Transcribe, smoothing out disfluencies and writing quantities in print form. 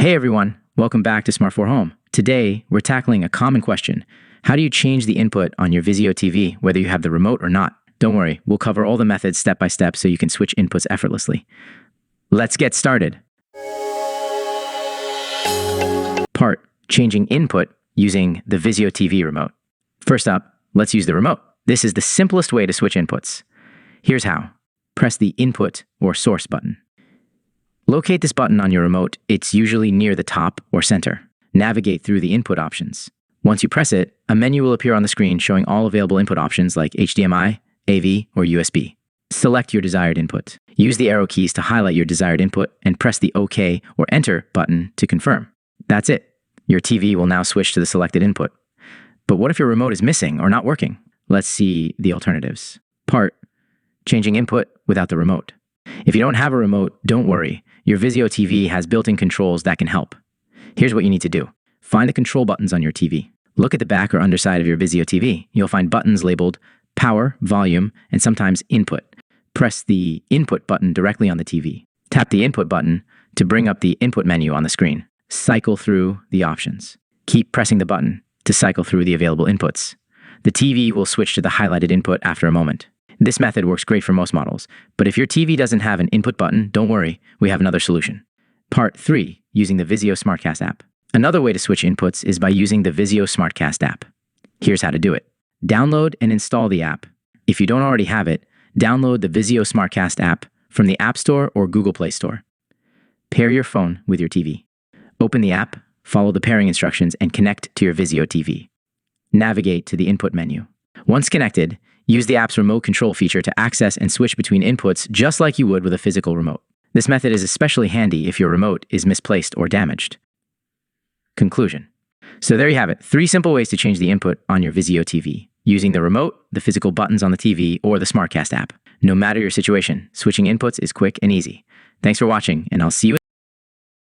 Hey everyone, welcome back to Smart 4 Home. Today, we're tackling a common question. How do you change the input on your Vizio TV, whether you have the remote or not? Don't worry, we'll cover all the methods step by step so you can switch inputs effortlessly. Let's get started. Part: changing input using the Vizio TV remote. First up, let's use the remote. This is the simplest way to switch inputs. Here's how. Press the Input or Source button. Locate this button on your remote. It's usually near the top or center. Navigate through the input options. Once you press it, a menu will appear on the screen showing all available input options like HDMI, AV, or USB. Select your desired input. Use the arrow keys to highlight your desired input and press the OK or Enter button to confirm. That's it. Your TV will now switch to the selected input. But what if your remote is missing or not working? Let's see the alternatives. Part: changing input without the remote. If you don't have a remote, don't worry. Your Vizio TV has built-in controls that can help. Here's what you need to do. Find the control buttons on your TV. Look at the back or underside of your Vizio TV. You'll find buttons labeled Power, Volume, and sometimes Input. Press the Input button directly on the TV. Tap the Input button to bring up the input menu on the screen. Cycle through the options. Keep pressing the button to cycle through the available inputs. The TV will switch to the highlighted input after a moment. This method works great for most models, but if your TV doesn't have an input button, don't worry, we have another solution. Part 3, using the Vizio SmartCast app. Another way to switch inputs is by using the Vizio SmartCast app. Here's how to do it. Download and install the app. If you don't already have it, download the Vizio SmartCast app from the App Store or Google Play Store. Pair your phone with your TV. Open the app, follow the pairing instructions, and connect to your Vizio TV. Navigate to the input menu. Once connected, use the app's remote control feature to access and switch between inputs just like you would with a physical remote. This method is especially handy if your remote is misplaced or damaged. Conclusion. So there you have it, 3 simple ways to change the input on your Vizio TV, using the remote, the physical buttons on the TV, or the SmartCast app. No matter your situation, switching inputs is quick and easy. Thanks for watching, and I'll see you